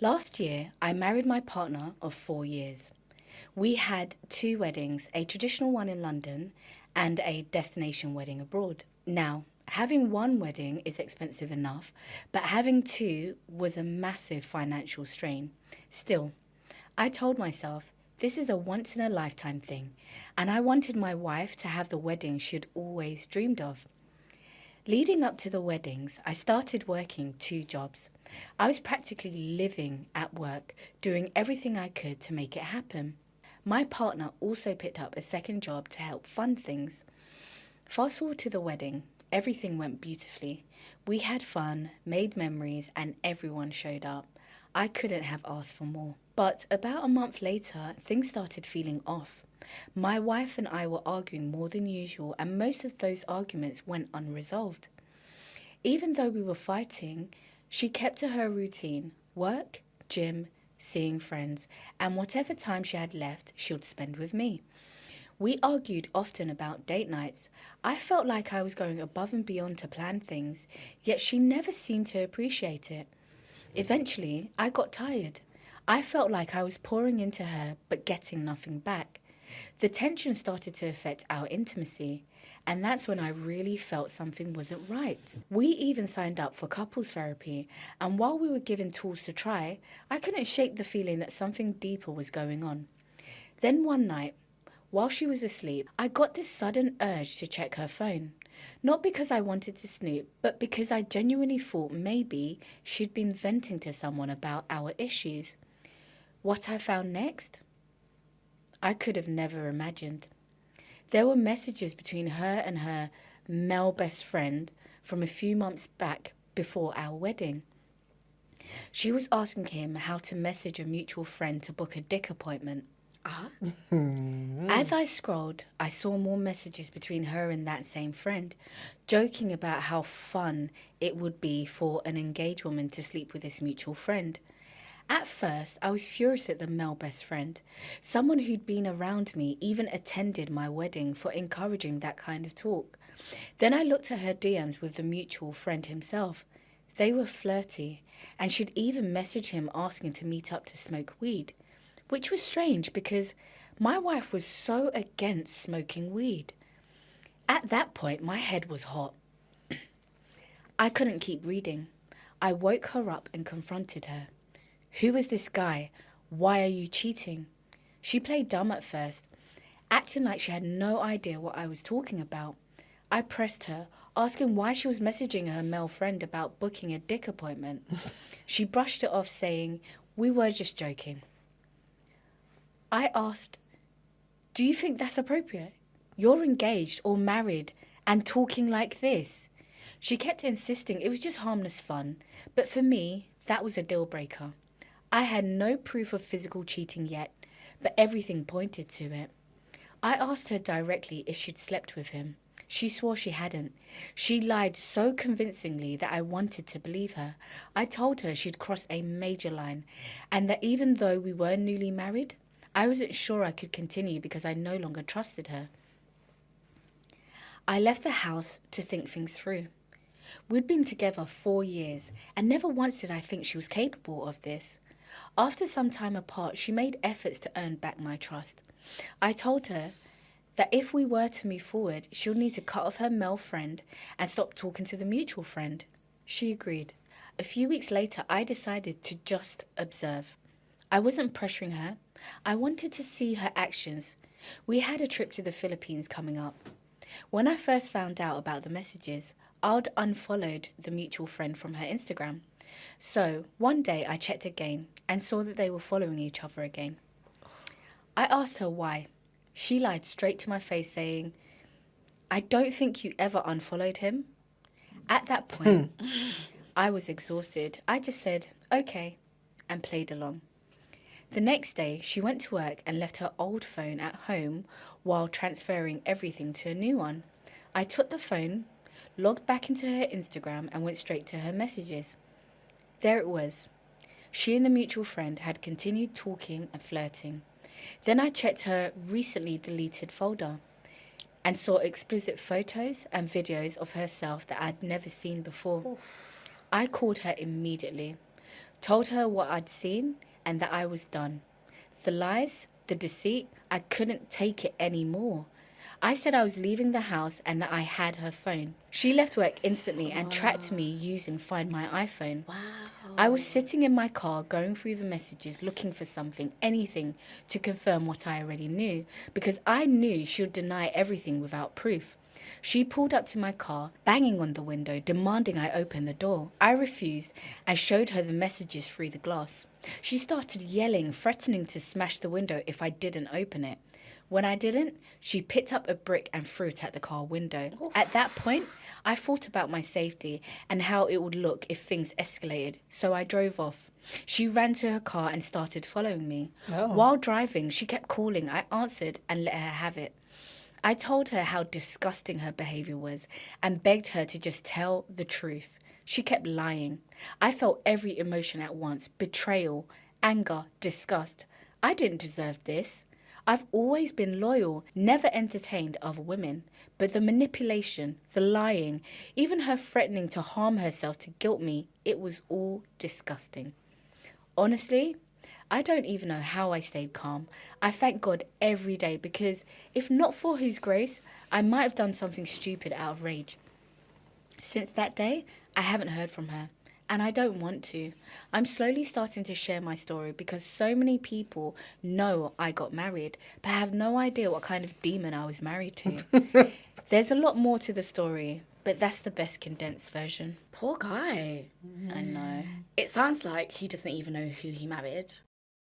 Last year, I married my partner of 4 years. We had two weddings, a traditional one in London and a destination wedding abroad. Now, having one wedding is expensive enough, but having two was a massive financial strain. Still, I told myself this is a once in a lifetime thing, and I wanted my wife to have the wedding she'd always dreamed of. Leading up to the weddings, I started working two jobs. I was practically living at work, doing everything I could to make it happen. My partner also picked up a second job to help fund things. Fast forward to the wedding, everything went beautifully. We had fun, made memories, and everyone showed up. I couldn't have asked for more. But about a month later, things started feeling off. My wife and I were arguing more than usual, and most of those arguments went unresolved. Even though we were fighting, she kept to her routine: work, gym, seeing friends, and whatever time she had left, she would spend with me. We argued often about date nights. I felt like I was going above and beyond to plan things, yet she never seemed to appreciate it. Eventually, I got tired. I felt like I was pouring into her but getting nothing back. The tension started to affect our intimacy, and that's when I really felt something wasn't right. We even signed up for couples therapy, and while we were given tools to try, I couldn't shake the feeling that something deeper was going on. Then one night, while she was asleep, I got this sudden urge to check her phone. Not because I wanted to snoop, but because I genuinely thought maybe she'd been venting to someone about our issues. What I found next? I could have never imagined. There were messages between her and her male best friend from a few months back before our wedding. She was asking him how to message a mutual friend to book a dick appointment. As I scrolled, I saw more messages between her and that same friend, joking about how fun it would be for an engaged woman to sleep with this mutual friend. At first, I was furious at the male best friend, someone who'd been around me, even attended my wedding, for encouraging that kind of talk. Then I looked at her DMs with the mutual friend himself. They were flirty, and she'd even messaged him asking to meet up to smoke weed, which was strange because my wife was so against smoking weed. At that point, my head was hot. I couldn't keep reading. I woke her up and confronted her. Who is this guy? Why are you cheating? She played dumb at first, acting like she had no idea what I was talking about. I pressed her, asking why she was messaging her male friend about booking a dick appointment. She brushed it off, saying, "We were just joking." I asked, "Do you think that's appropriate? You're engaged or married and talking like this?" She kept insisting it was just harmless fun, but for me, that was a deal breaker. I had no proof of physical cheating yet, but everything pointed to it. I asked her directly if she'd slept with him. She swore she hadn't. She lied so convincingly that I wanted to believe her. I told her she'd crossed a major line, and that even though we were newly married, I wasn't sure I could continue because I no longer trusted her. I left the house to think things through. We'd been together 4 years, and never once did I think she was capable of this. After some time apart, she made efforts to earn back my trust. I told her that if we were to move forward, she'll need to cut off her male friend and stop talking to the mutual friend. She agreed. A few weeks later, I decided to just observe. I wasn't pressuring her. I wanted to see her actions. We had a trip to the Philippines coming up. When I first found out about the messages, I'd unfollowed the mutual friend from her Instagram. So one day I checked again and saw that they were following each other again. I asked her why. She lied straight to my face, saying, "I don't think you ever unfollowed him." At that point, I was exhausted. I just said, "Okay," and played along. The next day, she went to work and left her old phone at home while transferring everything to a new one. I took the phone, logged back into her Instagram, and went straight to her messages. There it was. She and the mutual friend had continued talking and flirting. Then I checked her recently deleted folder and saw explicit photos and videos of herself that I'd never seen before. I called her immediately, Told her what I'd seen and that I was done. The lies, the deceit, I couldn't take it anymore. I said I was leaving the house and that I had her phone. She left work instantly and tracked me using Find My iPhone. Wow. I was sitting in my car going through the messages looking for something, anything, to confirm what I already knew, because I knew she would deny everything without proof. She pulled up to my car, banging on the window, demanding I open the door. I refused and showed her the messages through the glass. She started yelling, threatening to smash the window if I didn't open it. When I didn't, she picked up a brick and threw it at the car window. At that point, I thought about my safety and how it would look if things escalated, so I drove off. She ran to her car and started following me. While driving, she kept calling. I answered and let her have it. I told her how disgusting her behaviour was and begged her to just tell the truth. She kept lying. I felt every emotion at once: betrayal, anger, disgust. I didn't deserve this. I've always been loyal, never entertained other women. But the manipulation, the lying, even her threatening to harm herself to guilt me, it was all disgusting. Honestly, I don't even know how I stayed calm. I thank God every day because if not for His grace, I might have done something stupid out of rage. Since that day, I haven't heard from her. And I don't want to. I'm slowly starting to share my story because so many people know I got married, but have no idea what kind of demon I was married to. There's a lot more to the story, but that's the best condensed version. Poor guy. I know. It sounds like he doesn't even know who he married.